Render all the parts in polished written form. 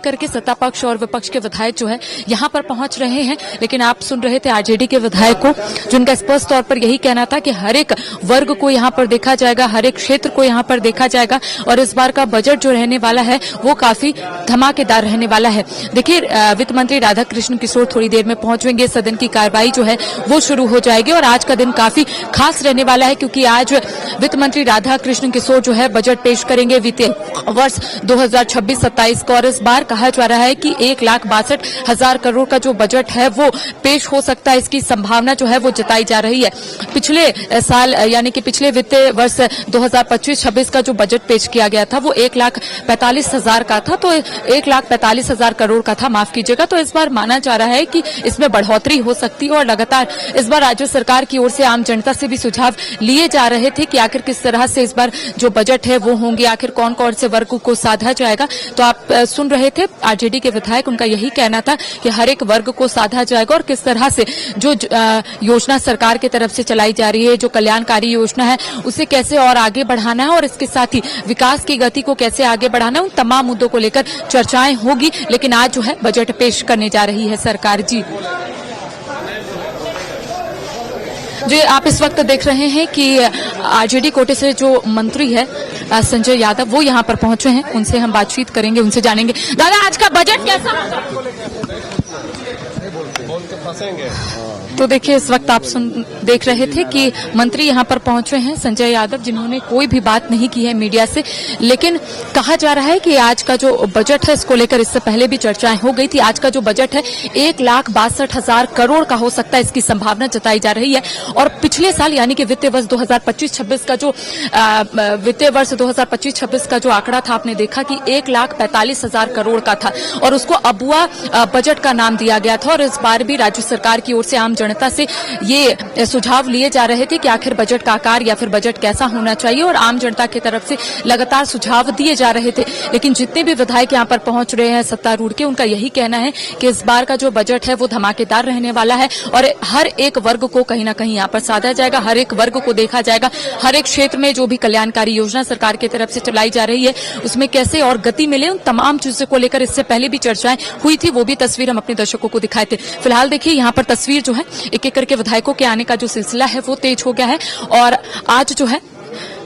लेकर के सत्ता पक्ष और विपक्ष के विधायक जो है यहाँ पर पहुंच रहे हैं। लेकिन आप सुन रहे थे आरजेडी के विधायक को, जिनका स्पष्ट तौर पर यही कहना था कि हर एक वर्ग को यहाँ पर देखा जाएगा, हर एक क्षेत्र को यहाँ पर देखा जाएगा और इस बार का बजट जो रहने वाला है वो काफी धमाकेदार रहने वाला है। देखिए, वित्त मंत्री राधाकृष्ण किशोर थोड़ी देर में पहुंचेंगे, सदन की कार्रवाई जो है वो शुरू हो जाएगी और आज का दिन काफी खास रहने वाला है क्योंकि आज वित्त मंत्री राधाकृष्ण किशोर जो है बजट पेश करेंगे वित्तीय वर्ष 2026-27 को। और इस बार कहा जा रहा है कि 1,62,000 करोड़ का जो बजट है वो पेश हो सकता है, इसकी संभावना जो है वो जताई जा रही है। पिछले साल यानी कि पिछले वित्तीय वर्ष 2025-26 का जो बजट पेश किया गया था वो 1,45,000 का था, तो 1,45,000 करोड़ का था, माफ कीजिएगा। तो इस बार माना जा रहा है कि इसमें बढ़ोतरी हो सकती है और लगातार इस बार राज्य सरकार की ओर से आम जनता से भी सुझाव लिए जा रहे थे कि आखिर किस तरह से इस बार जो बजट है वो होंगे, आखिर कौन कौन से वर्ग को साधा जाएगा। तो आप सुन रहे थे आरजेडी के विधायक, उनका यही कहना था कि हर एक वर्ग को साधा जाएगा और किस तरह से जो योजना सरकार की तरफ से चलाई जा रही है, जो कल्याणकारी योजना है उसे कैसे और आगे बढ़ाना है और इसके साथ ही विकास की गति को कैसे आगे बढ़ाना है, उन तमाम मुद्दों को लेकर चर्चाएं होगी। लेकिन आज जो है बजट पेश करने जा रही है सरकार। जी, आप इस वक्त देख रहे हैं कि आरजेडी कोटे से जो मंत्री है संजय यादव वो यहाँ पर पहुंचे हैं, उनसे हम बातचीत करेंगे, उनसे जानेंगे। दादा, आज का बजट कैसा होगा? तो देखिए, इस वक्त आप देख रहे थे कि मंत्री यहाँ पर पहुंचे हैं संजय यादव, जिन्होंने कोई भी बात नहीं की है मीडिया से। लेकिन कहा जा रहा है कि आज का जो बजट है इसको लेकर इससे पहले भी चर्चाएं हो गई थी। आज का जो बजट है 1,62,000 करोड़ का हो सकता है, इसकी संभावना जताई जा रही है। और पिछले साल यानी कि वित्तीय वर्ष 2025-26 का जो वित्तीय वर्ष 2025-26 का जो आंकड़ा था, आपने देखा कि 1,45,000 करोड़ का था और उसको अबुआ बजट का नाम दिया गया था। और इस बार भी राज्य सरकार की ओर से आम जनता से ये सुझाव लिए जा रहे थे कि आखिर बजट का आकार या फिर बजट कैसा होना चाहिए और आम जनता की तरफ से लगातार सुझाव दिए जा रहे थे। लेकिन जितने भी विधायक यहाँ पर पहुंच रहे हैं सत्तारूढ़ के, उनका यही कहना है कि इस बार का जो बजट है वो धमाकेदार रहने वाला है और हर एक वर्ग को कहीं ना कहीं यहाँ पर साधा जाएगा, हर एक वर्ग को देखा जाएगा, हर एक क्षेत्र में जो भी कल्याणकारी योजना सरकार की तरफ से चलाई जा रही है उसमें कैसे और गति मिले, उन तमाम चीजों को लेकर इससे पहले भी चर्चाएं हुई थी। वो भी तस्वीर हम अपने दर्शकों को दिखाए थे। फिलहाल देखिए, यहाँ पर तस्वीर जो है एक एक करके विधायकों के आने का जो सिलसिला है वो तेज हो गया है और आज जो है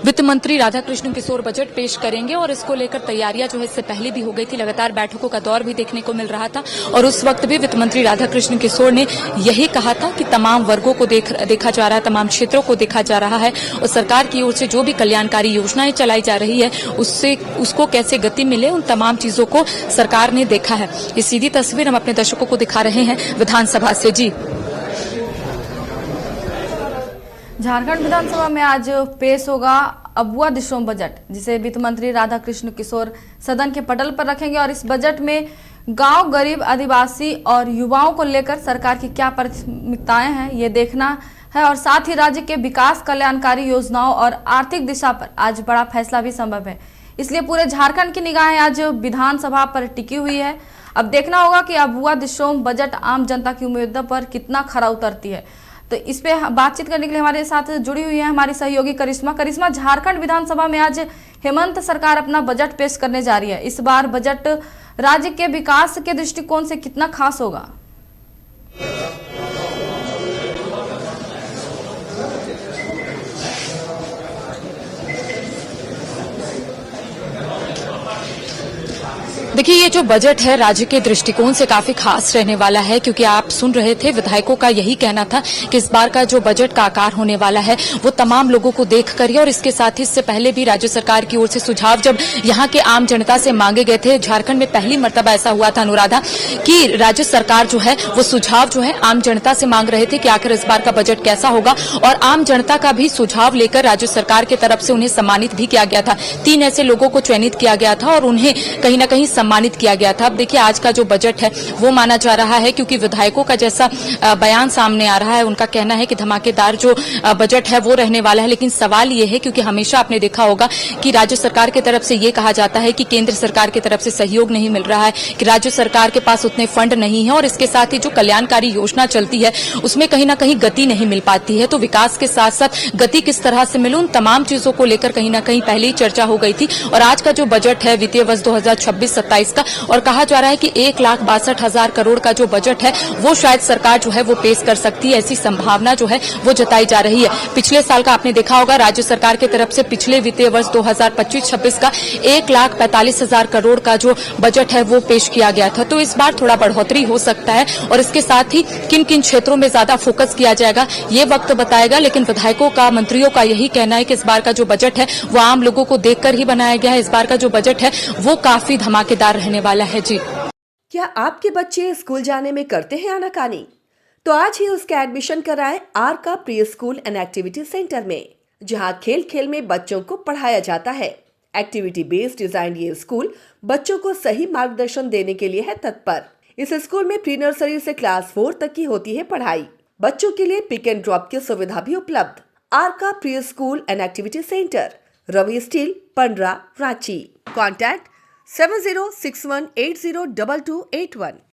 वित्त मंत्री राधाकृष्ण किशोर बजट पेश करेंगे और इसको लेकर तैयारियां जो है इससे पहले भी हो गई थी। लगातार बैठकों का दौर भी देखने को मिल रहा था और उस वक्त भी वित्त मंत्री राधाकृष्ण किशोर ने यही कहा था कि तमाम वर्गों को देखा जा रहा है, तमाम क्षेत्रों को देखा जा रहा है और सरकार की ओर से जो भी कल्याणकारी योजनाएं चलाई जा रही है उसको कैसे गति मिले, उन तमाम चीजों को सरकार ने देखा है। ये सीधी तस्वीर हम अपने दर्शकों को दिखा रहे हैं विधानसभा से। जी, झारखंड विधानसभा में आज पेश होगा अबुआ दिशोम बजट, जिसे वित्त मंत्री राधाकृष्ण किशोर सदन के पटल पर रखेंगे। और इस बजट में गांव, गरीब, आदिवासी और युवाओं को लेकर सरकार की क्या प्राथमिकताएं हैं ये देखना है और साथ ही राज्य के विकास, कल्याणकारी योजनाओं और आर्थिक दिशा पर आज बड़ा फैसला भी संभव है। इसलिए पूरे झारखंड की निगाहें आज विधानसभा पर टिकी हुई है। अब देखना होगा कि अबुआ दिशोम बजट आम जनता की उम्मीदों पर कितना खरा उतरती है। तो इस पे बातचीत करने के लिए हमारे साथ जुड़ी हुई है हमारी सहयोगी करिश्मा। झारखंड विधानसभा में आज हेमंत सरकार अपना बजट पेश करने जा रही है। इस बार बजट राज्य के विकास के दृष्टिकोण से कितना खास होगा? देखिए, ये जो बजट है राज्य के दृष्टिकोण से काफी खास रहने वाला है क्योंकि आप सुन रहे थे विधायकों का यही कहना था कि इस बार का जो बजट का आकार होने वाला है वो तमाम लोगों को देख कर और इसके साथ ही इससे पहले भी राज्य सरकार की ओर से सुझाव जब यहाँ के आम जनता से मांगे गए थे, झारखंड में पहली मर्तबा ऐसा हुआ था अनुराधा कि राज्य सरकार जो है वो सुझाव जो है आम जनता से मांग रहे थे कि आखिर इस बार का बजट कैसा होगा और आम जनता का भी सुझाव लेकर राज्य सरकार की तरफ से उन्हें सम्मानित भी किया गया था। 3 ऐसे लोगों को चयनित किया गया था और उन्हें कहीं न कहीं सम्मानित किया गया था। अब देखिए, आज का जो बजट है वो माना जा रहा है क्योंकि विधायकों का जैसा बयान सामने आ रहा है, उनका कहना है कि धमाकेदार जो बजट है वो रहने वाला है। लेकिन सवाल ये है क्योंकि हमेशा आपने देखा होगा कि राज्य सरकार की तरफ से ये कहा जाता है कि केंद्र सरकार की तरफ से सहयोग नहीं मिल रहा है, कि राज्य सरकार के पास उतने फंड नहीं है और इसके साथ ही जो कल्याणकारी योजना चलती है उसमें कहीं ना कहीं गति नहीं मिल पाती है। तो विकास के साथ साथ गति किस तरह से मिले, उन तमाम चीजों को लेकर कहीं ना कहीं पहले ही चर्चा हो गई थी। और आज का जो बजट है वित्तीय वर्ष 2026-27 2022 का, और कहा जा रहा है कि 1,62,000 करोड़ का जो बजट है वो शायद सरकार जो है वो पेश कर सकती है, ऐसी संभावना जो है वो जताई जा रही है। पिछले साल का आपने देखा होगा, राज्य सरकार की तरफ से पिछले वित्तीय वर्ष 2025-26 का 1,45,000 करोड़ का जो बजट है वो पेश किया गया था। तो इस बार थोड़ा बढ़ोतरी हो सकता है, और इसके साथ ही किन किन क्षेत्रों में ज्यादा फोकस किया जाएगा ये वक्त बताएगा। लेकिन विधायकों का, मंत्रियों का यही कहना है कि इस बार का जो बजट है वो आम लोगों को देखकर ही बनाया गया है। इस बार का जो बजट है वो काफी धमाकेदार रहने वाला है। जी, क्या आपके बच्चे स्कूल जाने में करते हैं आनाकानी? तो आज ही उसका एडमिशन कराएं आर का pre school and activity centre में, जहां खेल खेल में बच्चों को पढ़ाया जाता है। एक्टिविटी बेस्ड डिजाइन ये स्कूल बच्चों को सही मार्गदर्शन देने के लिए है तत्पर। इस स्कूल में प्री नर्सरी से क्लास 4 तक की होती है पढ़ाई। बच्चों के लिए पिक एंड ड्रॉप की सुविधा भी उपलब्ध। आर का pre school and activity centre, Ravi steel, Pandra, Ranchi. Contact 7061802281।